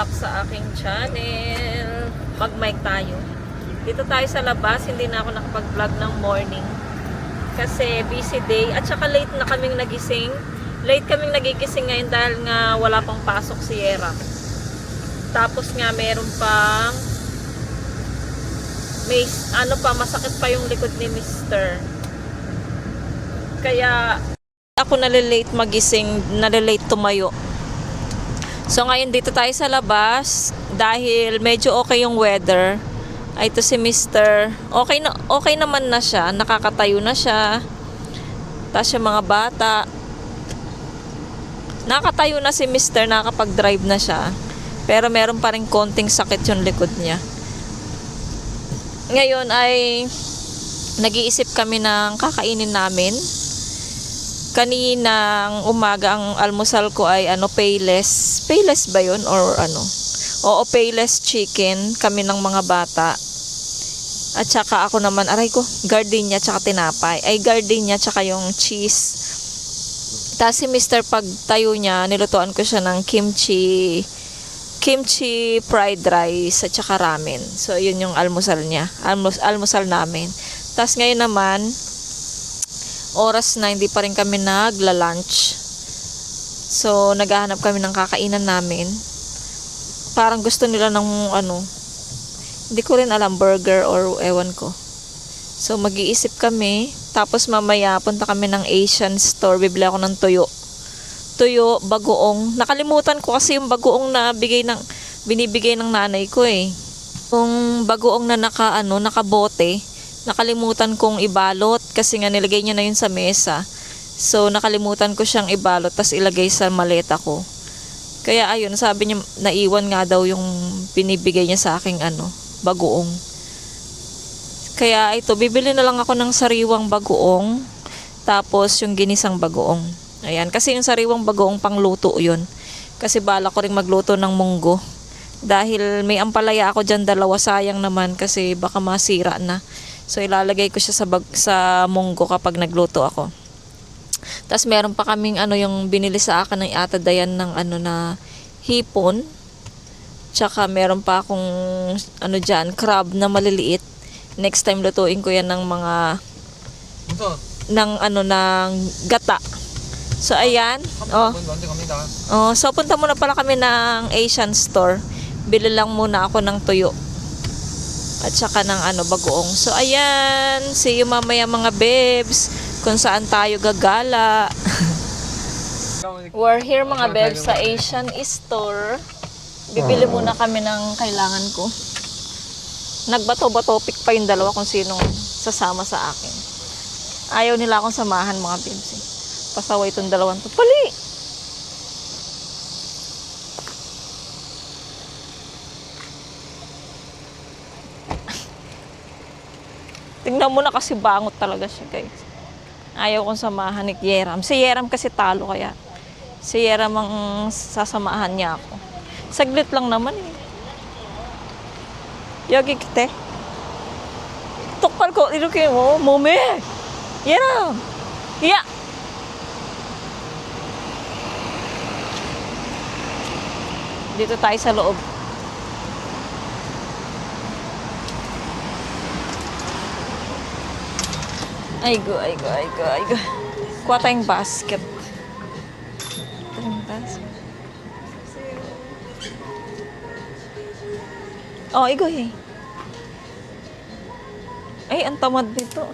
back sa aking channel. Mag-mic tayo. Dito tayo sa labas, hindi na ako nakapag-vlog ng morning. Kasi busy day at saka late na kaming nagising. Late kaming nagigising ngayon dahil nga wala pang pasok si Yera. Tapos nga meron pang may masakit pa yung likod ni Mister. Kaya ako nalilate magising, nalilate tumayo. So ngayon dito tayo sa labas dahil medyo okay yung weather. Ay, ito si Mister. Okay naman na siya, nakakatayo na siya. Tapos yung mga bata. Nakatayo na si Mister, nakakapag-drive na siya. Pero meron pa rin konting sakit yung likod niya. Ngayon ay nag-iisip kami ng kakainin namin. Kaninang umaga ang almusal ko ay payless. Payless ba yun or ano? Oo, payless chicken kami ng mga bata. At saka ako naman, aray ko, gardenia tsaka tinapay. Ay, gardenia tsaka yung cheese. Tapos si Mr. pagtayo niya, nilutuan ko siya ng kimchi fried rice at saka ramen. So, yun yung almusal niya. Almusal namin. Tapos ngayon naman, oras na hindi pa rin kami nagla-lunch. So, naghahanap kami ng kakainan namin. Parang gusto nila ng hindi ko rin alam, burger or ewan ko. So, mag-iisip kami. Tapos mamaya, punta kami ng Asian store. Bibili ako ng tuyo. Tuyo, bagoong. Nakalimutan ko kasi yung bagoong na binibigay ng nanay ko eh. Yung bagoong na nakabote. Nakalimutan kong ibalot kasi nga nilagay niya na yun sa mesa. So, nakalimutan ko siyang ibalot tas ilagay sa maleta ko. Kaya ayun, sabi niya, naiwan nga daw yung binibigay niya sa aking bagoong. Kaya ito, bibili na lang ako ng sariwang bagoong. Tapos yung ginisang bagoong. Ayan, kasi yung sariwang bagoong pangluto yun. Kasi bala ko rin magluto ng munggo. Dahil may ampalaya ako dyan, dalawa, sayang naman kasi baka masira na. So ilalagay ko siya sa munggo kapag nagluto ako. Tapos meron pa kaming yung binili sa akin ng Ate Dayan ng na hipon. Tsaka meron pa akong dyan, crab na maliliit. Next time lutuin ko yan ng mga ng gata. So ayan. So punta muna pala kami ng Asian store. Bili lang muna ako ng tuyo. At saka ng bagoong. So ayan, see you mamaya mga bebs. Kung saan tayo gagala. We're here mga bebs sa Asian store. Bibili muna kami ng kailangan ko. Nagbato-batopik pa yung dalawa kung sinong sasama sa akin. Ayaw nila akong samahan mga bebs eh. Pasaway itong dalawang to. Pali! Tingnan mo na kasi bangot talaga siya guys. Ayaw kong samahan ni Yeram. Si Yeram kasi talo kaya. Si Yeram ang sasamahan niya ako. Saglit lang naman eh. Yogi kite. Tukpal ko. Irukin mo. Mome! Yeram! Yeah! Dito tayo sa loob. Ay go. Kuha tayong basket. Oh, igo eh. Ay, ang tamad nito.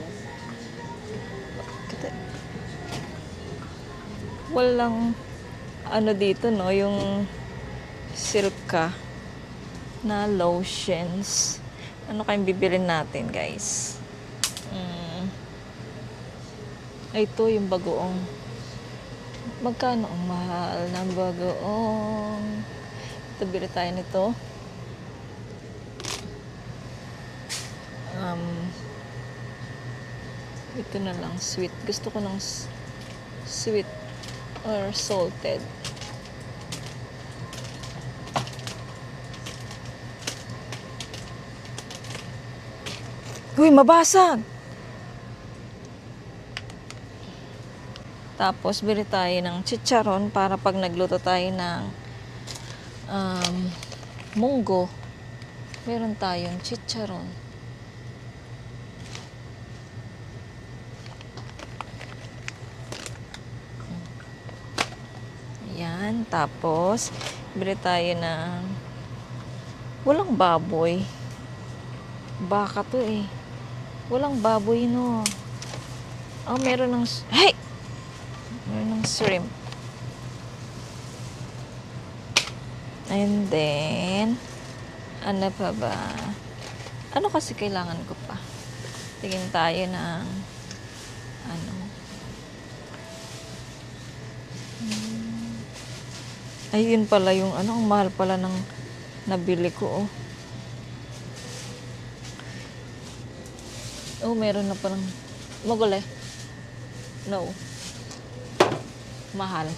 Walang dito no, yung Silka na lotions. Ano kayong bibilin natin, guys? Ito yung bagoong. Magkano ang mahal ng bagoong? Ito, bili tayo nito. Ito na lang, sweet. Gusto ko ng sweet or salted. Uy, mabasag! Tapos, bili tayo ng chicharon para pag nagluto tayo ng munggo. Meron tayong chicharon. Ayan, tapos bili tayo ng walang baboy. Baka to eh. Walang baboy no. Oh, meron ng hey! Meron ng shrimp. And then ano pa ba? Ano kasi kailangan ko pa? Tingin tayo ng ano. Ayun pala yung ano, ang mahal pala ng nabili ko oh. Oh, meron na palang magulay. No. Mahal.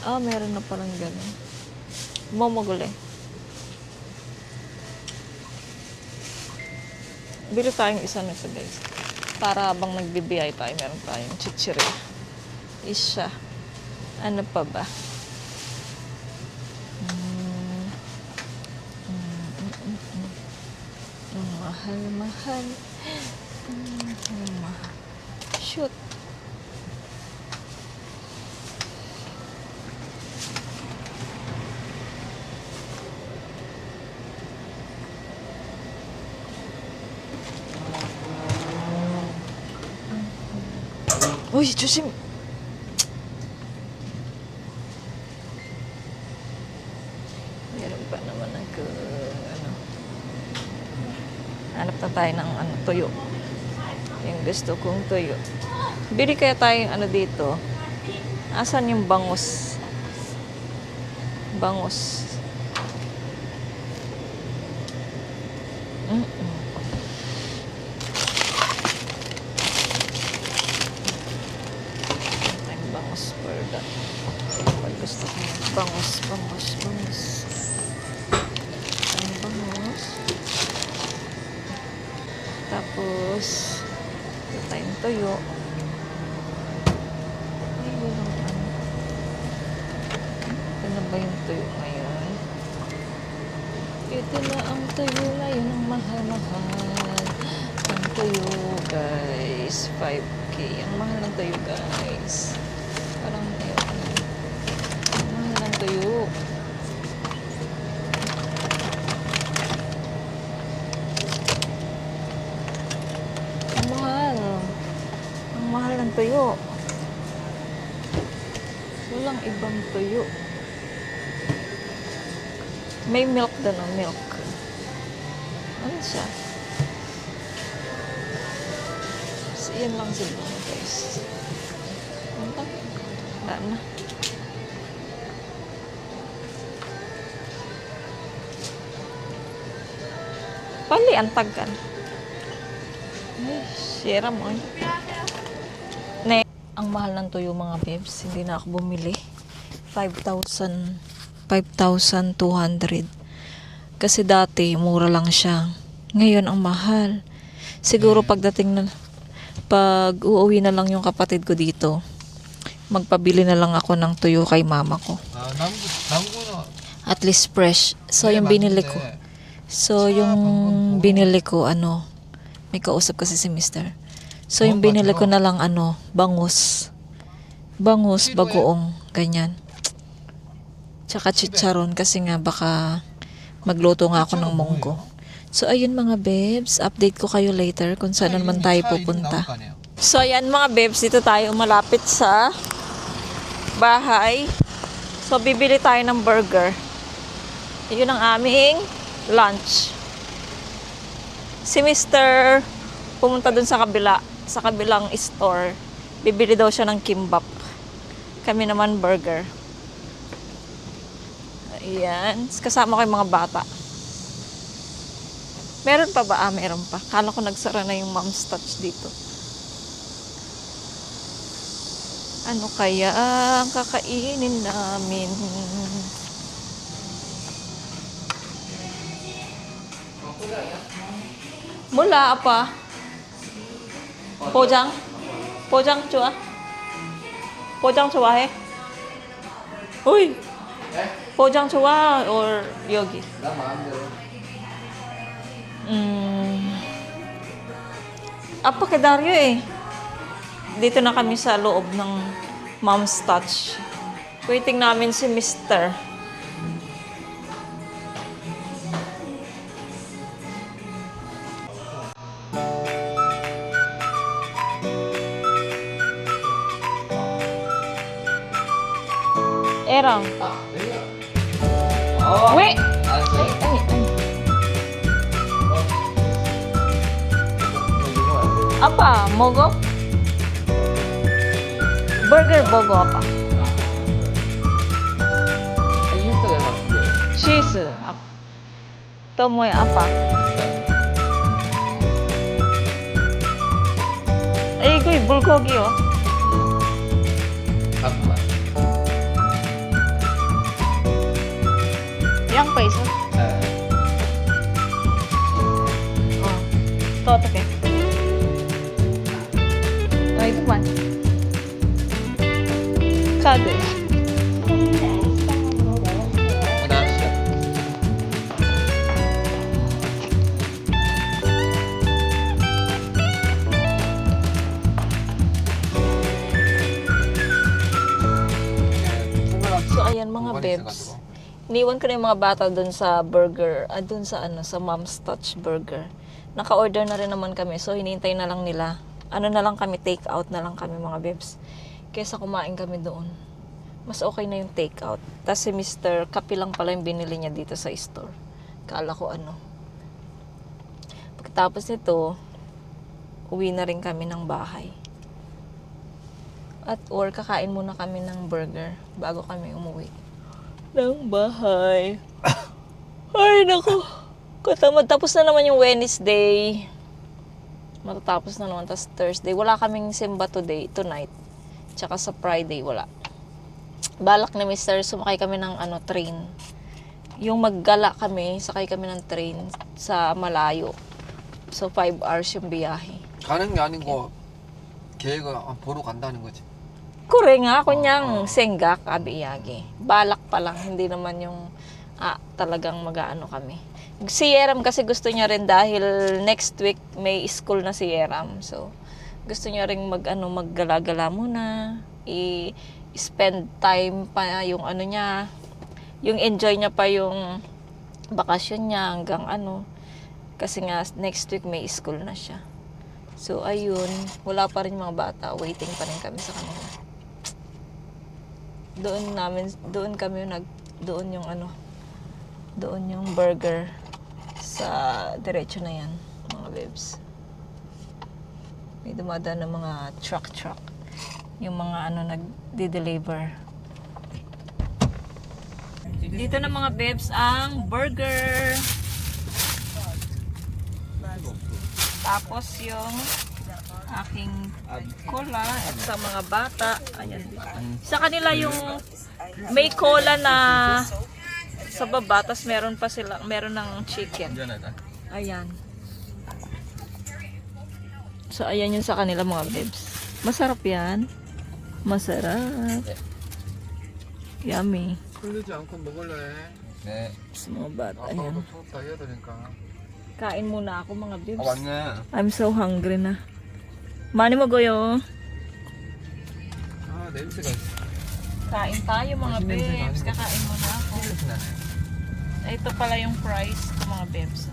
Meron na palang gano'n. Magulay. Bili tayong isa nito guys. Para habang nagbibiyay tayo, meron tayong chichirya. Isa. Ano pa ba? Mahal. Shoot. Uy, 조심. Meron pa naman ano. Hanap na tayo ng ano, tuyo. Yung gusto kong tuyo. Bili kaya tayo ano dito. Asan yung bangus? Bangus. Ang bangus for that. Pag gusto ko bangus. Ang bangus. Tapos ito tayong tuyo. Ay, walang ano. Ito na ba yung tuyo ngayon? Ito na ang tuyo ngayon, ang mahal-mahal. Ang tuyo, guys. 5K. Ang mahal ng tuyo, guys. Parang ayaw na. Ang mahal ng tuyo. Ang mahal. Ang mahal ng tuyo. Walang ibang tuyo. May milk doon, milk. Ano siya? So, yan lang siguro, guys. Ano lang? Wala na. Pali, ang tagan. Ay, sira mo. Ang mahal ng tuyo, mga babes. Hindi na ako bumili. 5,200. Kasi dati, mura lang siya. Ngayon, ang mahal. Siguro pag uuwi na lang yung kapatid ko dito, magpabili na lang ako ng tuyo kay mama ko. At least fresh. So, yung binili ko. May kausap kasi si mister. So, yung binili ko na lang, bangus. Bangus, bagoong, ganyan. Tsaka chicharon kasi nga baka magluto nga ako ng munggo. So, ayun mga babes. Update ko kayo later kung saan naman tayo pupunta. So, ayan mga babes. Dito tayo malapit sa bahay. So, bibili tayo ng burger. Yun ang aming lunch. Si Mr. pumunta dun sa kabilang store. Bibili daw siya ng kimbap. Kami naman burger. Ayan. Kasama ko yung mga bata. Meron pa ba? Meron pa. Kala ko nagsara na yung mom's touch dito. Ano kaya ang kakainin namin? Mula apa? 포장? 포장 좋아? 포장 좋아해? 어이! 포장 좋아 or 여기? 나 마음대로. Apa kay Dario eh. Dito na kami sa loob ng Mom's Touch. Waiting namin si Mr. Erang. Wait! Apa? Mogo? Burger bogo apa? 힌트가 맞게. Cheese. To mo apa? Eh, 이거 bulgogi oh. 잠깐만. Yang pa isa? 네. Oh. To ke. Oh, itu man. Kade. 하나씩. So ayan mga bebs. Iniwan ko na yung mga bata dun sa burger, dun sa sa Mom's Touch Burger. Naka-order na rin naman kami, so hinihintay na lang nila. Ano na lang kami, take out na lang kami mga bebs. Kesa kumain kami doon. Mas okay na yung take out. Tapos si Mr. kape lang pala yung binili niya dito sa store. Kala ko ano. Pagkatapos nito, uwi na rin kami ng bahay. Or kakain muna kami ng burger bago kami umuwi ng bahay. Ay, naku. Katamad. Tapos na naman yung Wednesday. Matatapos na naman. Tapos Thursday. Wala kaming simba tonight. Tsaka sa Friday, wala. Balak ni Mr. sumakay kami ng train. Yung maggala kami, sakay kami ng train sa malayo. So, 5 hours yung biyahe. 가는 게 아니고 계획을 보러 간다는 거지. Kure nga, kunyang senggak, abiyagi. Balak pa lang, hindi naman yung talagang mag-aano kami. Si Yeram kasi gusto niya rin dahil next week may school na si Yeram. So, gusto niya rin maggala-gala muna. I-spend time pa yung niya, yung enjoy niya pa yung bakasyon niya hanggang Kasi nga, next week may school na siya. So, ayun. Wala pa rin mga bata. Waiting pa rin kami sa kanila. Doon yung burger sa diretso na yan, mga bebs. May dumadaan ng mga truck. Yung mga nag-deliver. Dito na mga bebs ang burger. Tapos yung aking cola at sa mga bata. Ayan. Sa kanila yung may cola na sa baba, tas meron ng chicken. Ayan. So ayan yun sa kanila mga bebs. Masarap yan. Masarap. Yummy. 흘리지 않고 먹을래. 네. Sa mga bata. Ayan. 추웠다 해야 되니까. Kain muna ako mga bebs. 왔네. I'm so hungry na. Mani mo goyo. 냄새가 있어. Kain tayo mga bebs. Kakain muna ako. 냄새 나네. Ito pala yung price ng mga bebs.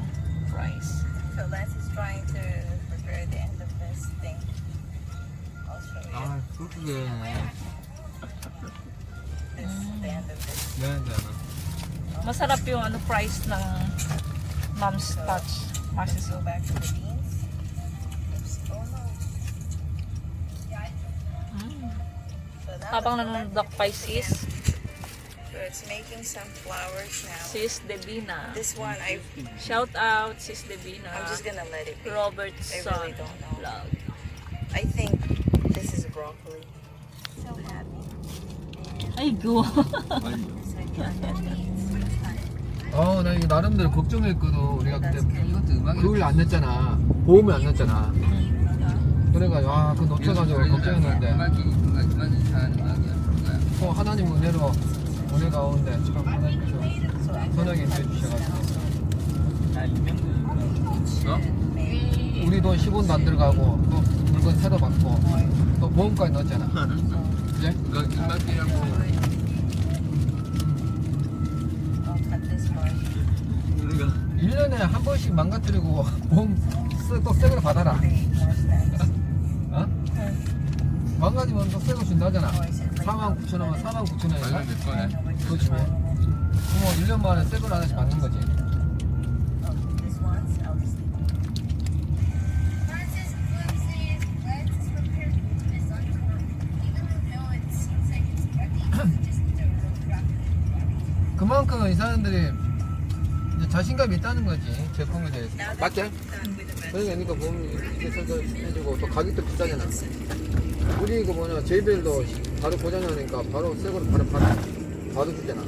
Price. So Les is trying to prepare the end of this thing. I'll show you. 소주게. This is the end of this. 네. Masarap yung price ng Mom's Touch. Let's go back to the beans. Oops. Oh no. So now Habang let's go nanonood back ako kay sis, So it's making some flowers now. sis Devina. This one Shout out sis Devina. I'm just gonna let it be. Robert's I son. really don't know. Vlog. I think this is broccoli. So happy. Ay, go. 나 이거 나름대로 걱정했거든. 우리가 그때 그걸 안 냈잖아. 보험을 안 냈잖아. 그래가지고 그거 놓쳐가지고 걱정했는데 하나님 은혜로 오늘 가오는데 참 하나님께서 선하게 해주셔가지고 우리 돈 10원도 안 들어가고 또 물건 새로 받고 또 보험까지 넣었잖아. 그제? I'll cut this part. 1년에 한 번씩 망가뜨리고 보험 또 새 거로 받아라. Create more snacks. 어? 망가지면 또 새 거 준다잖아. 49,000원이면 49,000원인가? 그렇지 뭐. 그럼 1년 만에 새 걸 하나씩 받는 거지. Oh, this once, I'll just 그만큼 이 사람들이 이제 자신감이 있다는 거지. 제품에 대해서. 맞지? 그러니까 보험 이렇게 설계해주고 또 가격도 비싸잖아. 우리 그 뭐냐 제이벨도 바로 고장나니까 바로 새 거로 바로 주잖아.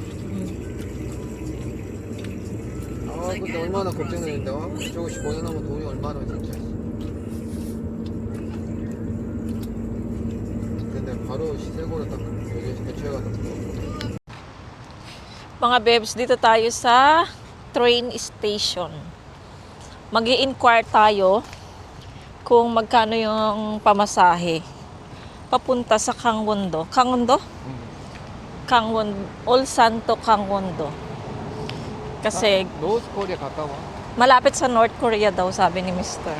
아 근데 얼마나 걱정되는데 저것이 고장나면 돈이 얼마나 진짜. 근데 바로 새 거로 딱 교체해가지고. Mga bebs, dito tayo sa train station. Mag-i-inquire tayo kung magkano yung pamasahe papunta sa Gangwon-do. Gangwon-do? Gangwon, Ulsan to Gangwon-do. Kasi 노스 코리아 가까워. malapit sa North Korea daw, sabi ni Mr.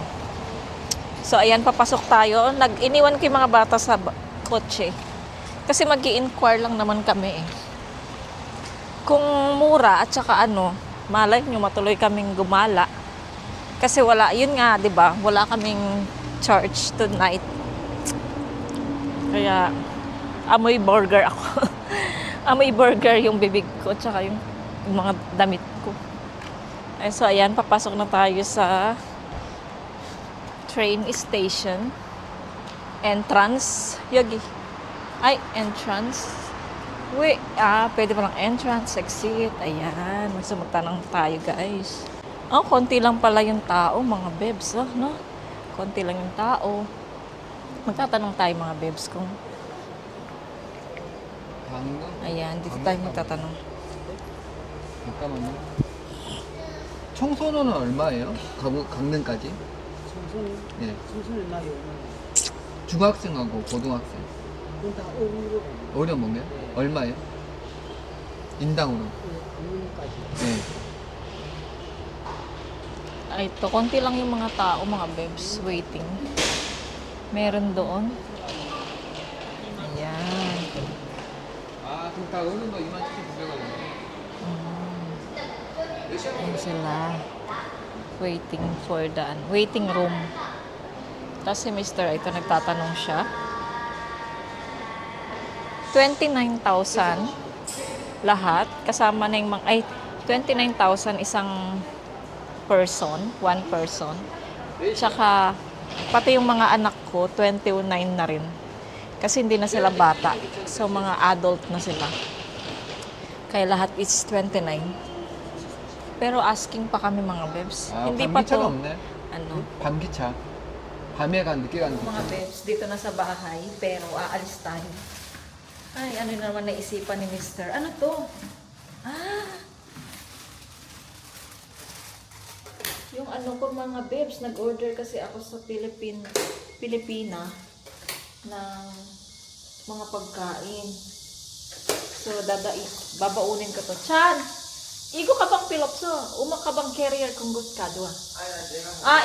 So, ayan, papasok tayo. Iniwan ko yung mga bata sa kotse. Kasi mag-i-inquire lang naman kami eh. Kung mura at saka malay nyo matuloy kaming gumala. Kasi wala, yun nga, di ba? Wala kaming charge tonight. Kaya, amoy burger ako. Amoy burger yung bibig ko at saka yung mga damit ko. Ay, so, ayan, papasok na tayo sa train station. Entrance. Yogi. Ay, entrance. Wait, pwede palang entrance, exit. Ayan, magtanong tayo, guys. Konti lang pala yung tao, mga bebs, no? Konti lang yung tao. Magtatanong tayo, mga bebs, kung... 방금? Ayan, dito tayo magtatanong. 잠깐만요. 청소년은 얼마예요? 강릉까지? 청소는 예. 청소는 나이 중학생하고 고등학생. 그건 다 어른으로 어려 보면 얼마예요? 인당으로. 강릉까지. 네. Ay, ito, konti lang yung mga tao, mga bebs, waiting. Meron doon. Ayan. 아, 그럼 다 어른도 27,900원이네. Ayan sila. Waiting for the waiting room. Tapos si Mr. ito nagtatanong siya. 29,000 lahat. Kasama na yung mga, 29,000 isang person, one person. Tsaka, pati yung mga anak ko, 29 na rin. Kasi hindi na sila bata. So, mga adult na sila. Kaya lahat is 29. Pero asking pa kami mga bebs. 아, Hindi pa 밤기차가 to. 없네. Ano? 밤기차. 밤에 간 늦게 가는 Mga 기차. bebs, dito na sa bahay, pero aalis tayo. Ay, ano naman naisipan ni Mr. Ano to? Yung ano ko mga bebs, nag-order kasi ako sa Pilipina ng mga pagkain. So, babaunin ko to. Chan! Igo ka bang pilopso? Uma ka bang carrier kung gusto ka doon?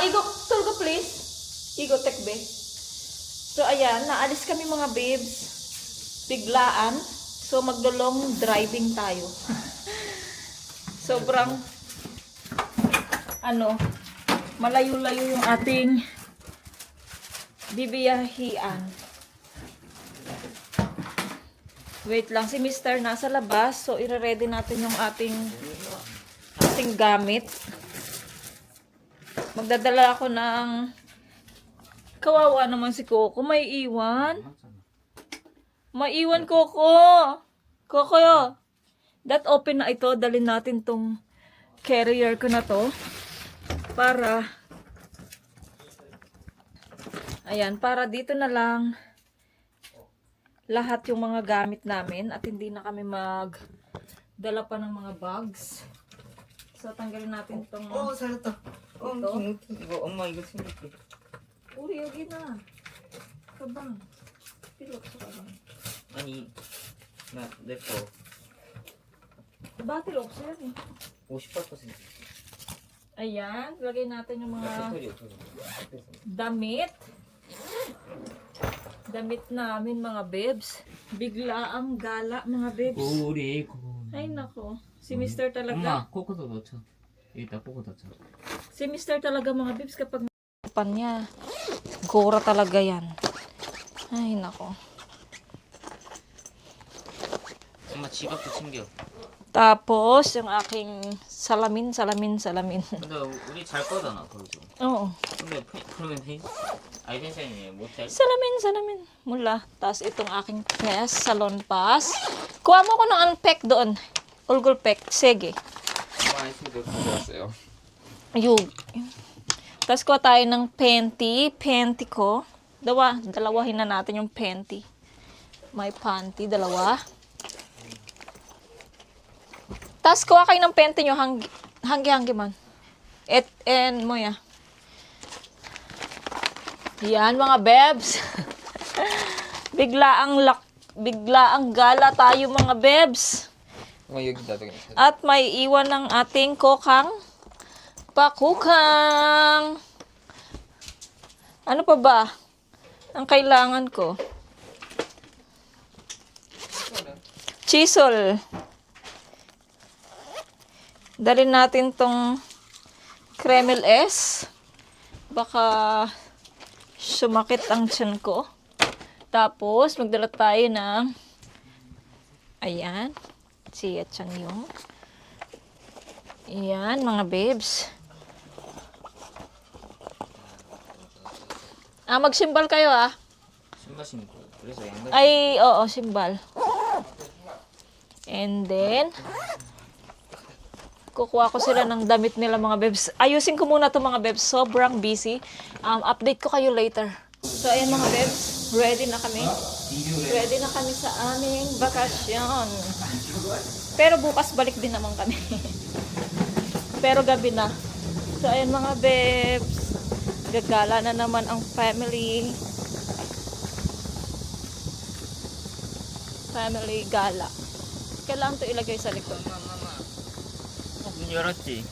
Igo, tulgo please. Igo, tekbe. So, ayan, naalis kami mga babes. Biglaan. So, magdolong driving tayo. Sobrang, malayo-layo yung ating bibiyahian. Wait lang, si Mr. nasa labas. So, ire-ready natin yung ating gamit. Magdadala ako ng... Kawawa naman si Coco. May iwan. May iwan, Coco. Coco, that open na ito. Dalhin natin tong carrier ko na to. Para... Ayan, para dito na lang... lahat yung mga gamit namin at hindi na kami Dala pa ng mga bags. So, tanggalin natin itong... 살았다. ito. 이거 엄마 이거 챙길게. Uri, yun na. Kabang. Pilok sa kabang. 아니 나내 거 Battle off yan eh. 58%. Ayan, lagay natin yung mga 배터리 없어서. damit. Damit namin mga bebs. Bigla ang gala mga bebs. 우리 Ay nako, si Mr. talaga. 엄마 코코도 넣자. 여기다 코코 넣자. Si Mr. talaga mga bebs kapag pan niya. Gora talaga yan. Ay nako. 엄마 지갑도 챙겨. Tapos yung aking salamin. 근데 우리 잘 거잖아 거기서. Oo. 근데 그러면 아이덴샤이네 못잘 Salamin. Mula. Tapos itong aking salon pass. Kuha mo ko ng anong pek doon. Ulgol pek. Sige. 아이스도 가져왔어요. Ayun. Tapos kuha tayo ng panty. Panty ko. Dalawahin na natin yung panty. May panty, dalawa. Tapos kuha kayo ng panty nyo. Hanggi man. And mo ya. Yan mga bebs. bigla ang gala tayo mga bebs. 엄마 여기다 둬. At may iwan ng ating kokang pakukang. Ano pa ba ang kailangan ko? Chisel. Dalhin natin tong Kremel S. Baka sumakit ang tiyan ko. Tapos, magdala tayo ng ayan. Siya tiyan yung. Ayan, mga babes. Magsimbal kayo 신발 신고. 그래서 양말. Ay, oo, simbal. And then, kukuha ko sila ng damit nila mga bebs. Ayusin ko muna to mga bebs. Sobrang busy. Update ko kayo later. So, ayan mga bebs. Ready na kami. Ready na kami sa aming bakasyon. Pero bukas balik din naman kami. Pero gabi na. So, ayan mga bebs. Gagala na naman ang family. Family gala. Kailangan to ilagay sa likod. 문 열었지.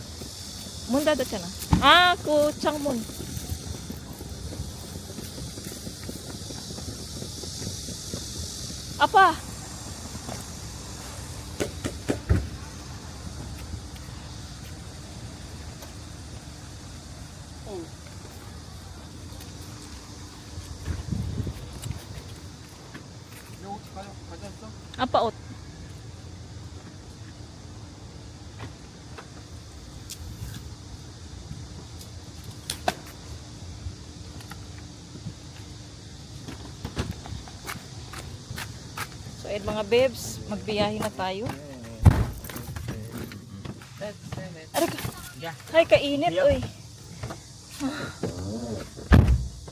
문 닫았잖아. 그 창문. 아빠. 가져왔어? 아빠 옷. So, ayan mga babes, magbiyahe na tayo. Aray ka. Yeah. Ay, kainit, oy.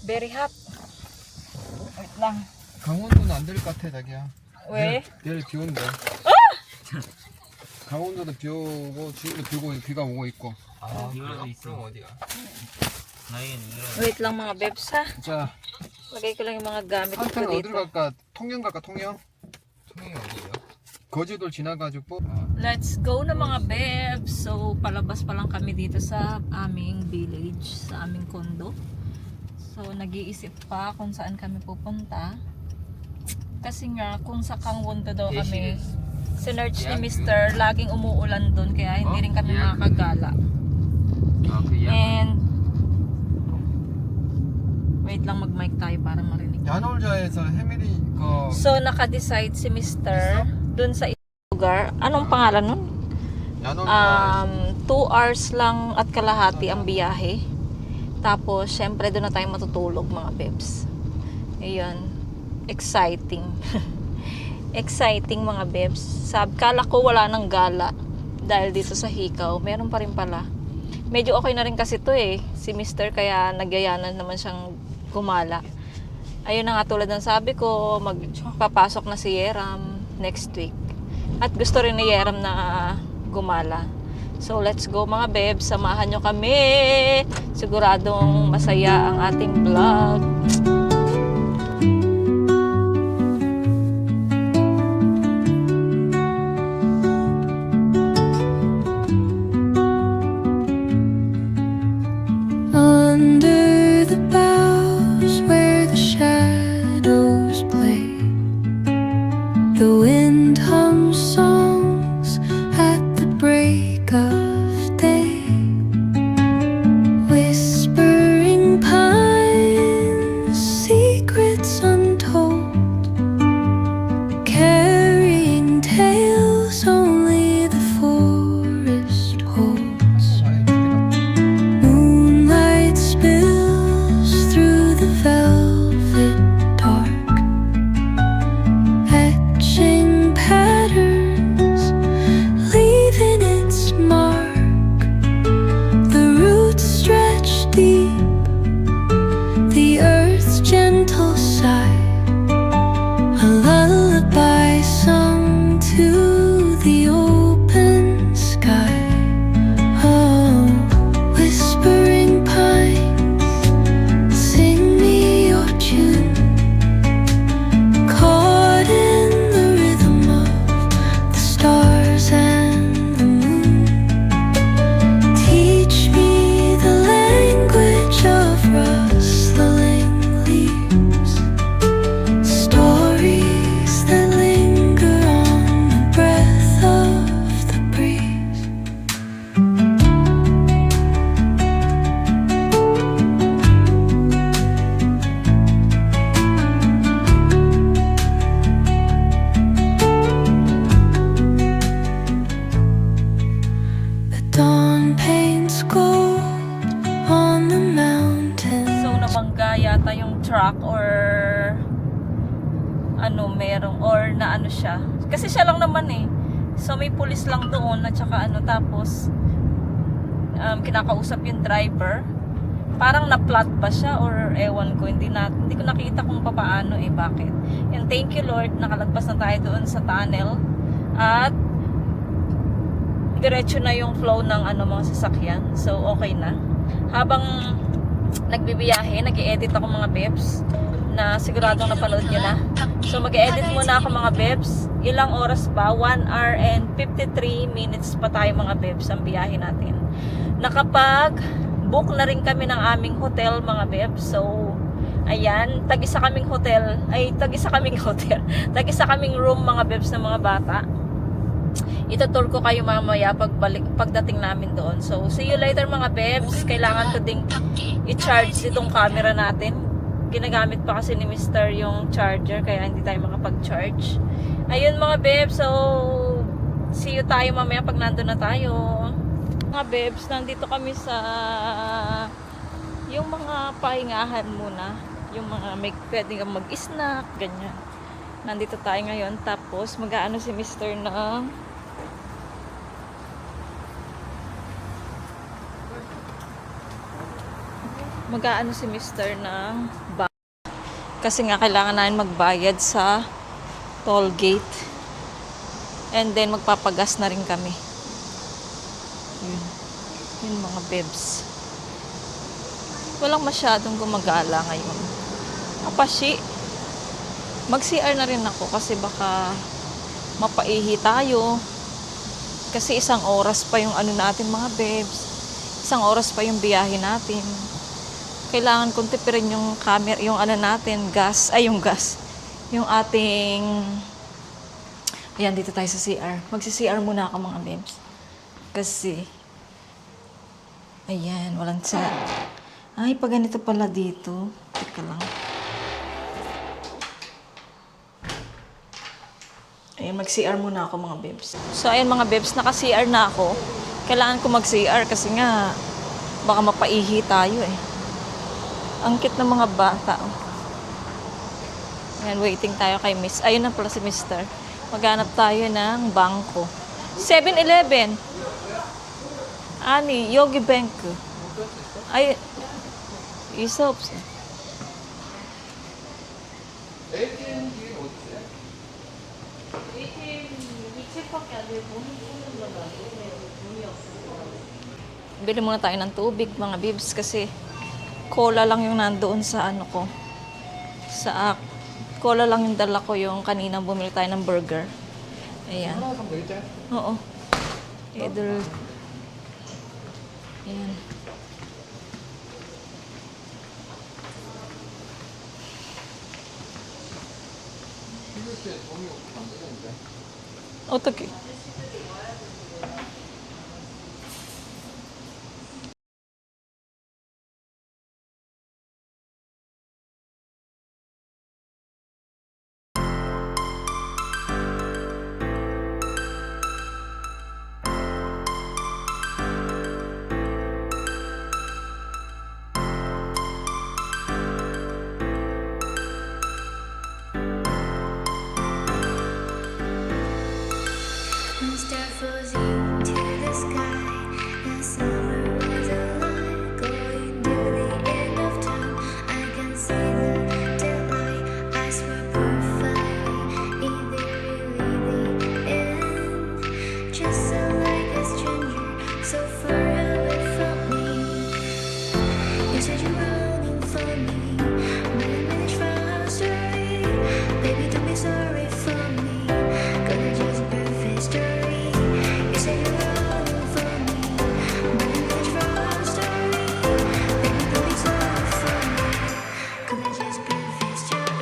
Very hot. Wait lang. 강원도는 안 될 것 같아 자기야. 왜? 내일 비 온대. 강원도도 비 오고 지금도 비 오고 비가 오고 있고. 이거라도 있어. 어디가? 나에겐 이거. Wait lang mga babes, ha? 자, Lagay ko lang yung mga gamit ko 한타는 dito. 어디로 갈까? 통영 갈까? 통영? 통영이 어디예요? 거제도를 지나가지고. Let's go na mga babes. So, palabas pa lang kami dito sa aming village, sa aming condo. So, nag-iisip pa kung saan kami pupunta. Kasi nga, kung sa Kangwondo daw kami, sinerch ni Mr. laging umuulan doon, kaya hindi rin kami makakagala. And, wait lang, mag-mic tayo para marinig. 야놀자에서 해밀이 그 So, naka-decide si Mr. doon sa isang lugar. Anong pangalan nun? 야놀자 2 hours lang at kalahati ang biyahe. Tapos, syempre, doon na tayo matutulog, mga bebs. Ayun. Exciting. Exciting, mga bebs. Kala ko wala nang gala. Dahil dito sa Hikaw, meron pa rin pala. Medyo okay na rin kasi to si Mr. Kaya nagyayanan naman siyang gumala. Ayun na nga, tulad ng sabi ko, magpapasok na si Yeram next week. At gusto rin ni Yeram na gumala. So let's go mga bebs, samahan nyo kami. Siguradong masaya ang ating vlog. Under the boughs where the shadows play, the wind hums songs at the break of day. Whispering pines, secrets untold, carrying tales only the forest holds. Moonlight spills through the velvet dark, etching patterns, leaving its mark. The roots stretch deep, the earth's gentle sigh, a lullaby sung to the open sky. Oh, whispering pines, sing me your tune, caught in the rhythm of the stars and the moon. Teach me the language of rustling leaves, stories that linger on the breath of the breeze. The dawn paints gold on the mountain. So nabangga yata yung truck or ano merong or na ano siya. Kasi siya lang naman eh. So may pulis lang doon at saka ano tapos kinakausap yung driver. Parang na-flat ba siya or ewan ko, hindi ko nakita kung papaano eh, bakit. And thank you Lord, nakalagpas na tayo doon sa tunnel at diretso na yung flow ng ano mga sasakyan. So okay na. Habang nagbibiyahe, nag-i-edit ako mga bebs na siguradong napanood nyo na. So mag-i-edit muna ako mga bebs. Ilang oras pa? 1 hour and 53 minutes pa tayo mga bebs ang biyahe natin. Nakapag-book na rin kami ng aming hotel mga bebs. So ayan, tag-isa kaming room mga bebs ng mga bata. Itutur ko kayo mamaya pagdating namin doon. So, see you later mga bebs. Kailangan ko ding i-charge itong camera natin. Ginagamit pa kasi ni Mr. yung charger, kaya hindi tayo makapag-charge. Ayun mga bebs, so see you tayo mamaya pag nandun na tayo. Mga bebs, nandito kami sa yung mga pahingahan muna. Yung mga may pwede kang mag-snack, ganyan. Nandito tayo ngayon, tapos mag-aano si Mr. ng bus. Kasi nga kailangan namin magbayad sa toll gate. And then magpapagas na rin kami. Yun mga bebs. Walang masyadong gumagala ngayon. Apashi. Mag-CR na rin ako kasi baka mapaihi tayo. Kasi 1 oras pa yung ano natin mga bebs. 1 oras pa yung biyahe natin. Kailangan kong tipirin yung camera, yung ano natin, gas. Yung ating... Ayan, dito tayo sa CR. Magsi-CR muna ako mga bebs. Kasi... Ayan, walang sa... Ay, pag ganito pala dito. Teka lang. Ayan, mag-CR muna ako mga bebs. So, ayan mga bebs, naka-CR na ako. Kailangan ko mag-CR kasi nga baka mapaihi tayo eh. Ang cute ng mga bata. Ayan, waiting tayo kay Miss. Ayun na pala si Mr. Maghanap tayo ng bangko. 7-Eleven. Ani, Yogi Bank. Ay, Isops. Bili muna tayo ng tubig mga bibs kasi cola lang yung nandoon sa ano ko. Cola lang yung dala ko yung kanina bumili tayo ng burger. Ayan. 하나 사면 되겠지? Oo. Idol. Ayan. 이럴 때 돈이 없으면 안 되는데. 어떻게? Star floating to the sky. The summer was alive, going to the end of time. I can see the daylight. I swear perfectly, is it really the end? Just so like a stranger, so far away from me. You said you're running for me, but I managed from our story. Baby, don't be sorry for me. Gonna just perfect story. You said you're running for me, but I managed from our story. Baby, don't be sorry for me. Gonna just perfect story.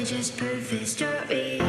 Just perfect story.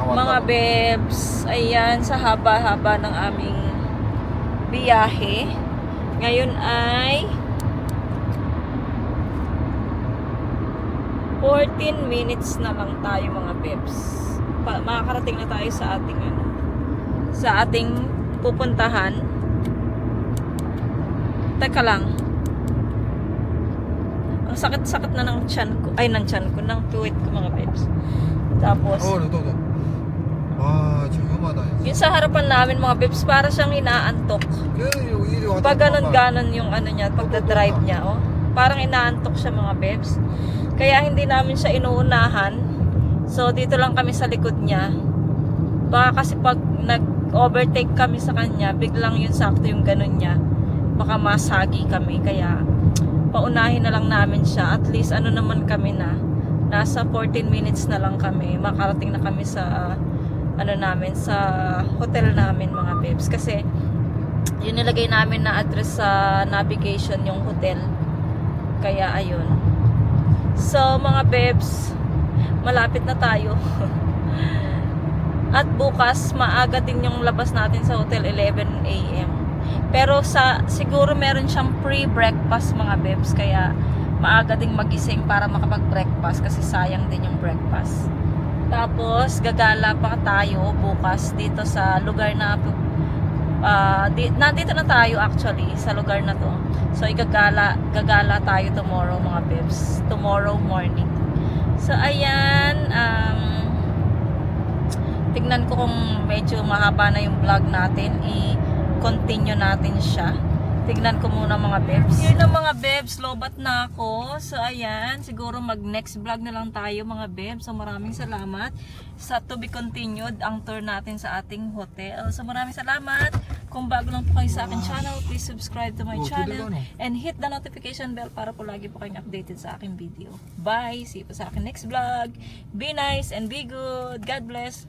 Mga bebs, ayan sa haba-haba ng aming biyahe. Ngayon ay 14 minutes na lang tayo mga bebs. Makakarating na tayo sa ating sa ating pupuntahan. Teka lang. Ang sakit-sakit na ng tiyan ko. Ay, ng tiyan ko. Ng tuwit ko mga bebs. Tapos, 너도. 와, 지금 위험하다. yung sa harapan namin mga bebs, para siyang inaantok. 이리 왔다. Pag ganon-ganon yung ano niya, pagdadrive niya, oh. Parang inaantok siya mga bebs. Kaya hindi namin siya inuunahan. So, dito lang kami sa likod niya. Baka kasi pag nag-overtake kami sa kanya, biglang yun sakto yung ganon niya. Baka masagi kami. Kaya, paunahin na lang namin siya. At least, ano naman kami na. Nasa 14 minutes na lang kami. Makarating na kami sa ano namin, sa hotel namin mga babes. Kasi yun nilagay namin na address sa navigation yung hotel. Kaya ayun. So mga babes, malapit na tayo. At bukas maaga din yung labas natin sa hotel, 11 AM. Pero siguro meron siyang pre-breakfast mga babes, kaya maaga ding magising para makapag-breakfast kasi sayang din yung breakfast. Tapos gagala pa tayo bukas dito sa lugar na nandito na tayo actually sa lugar na to. So gagala tayo tomorrow mga babes, tomorrow morning. So ayan, tignan ko kung medyo mahaba na yung vlog natin, i-continue natin siya. Tignan ko muna mga babes. Yun na mga babes, lobat na ako. So ayan, siguro mag next vlog na lang tayo mga babes. So maraming salamat sa to be continued ang tour natin sa ating hotel. So maraming salamat. Kung bago lang po kayo sa aking channel, please subscribe to my channel and hit the notification bell para po lagi po kayong updated sa aking video. Bye! See you po sa aking next vlog. Be nice and be good. God bless.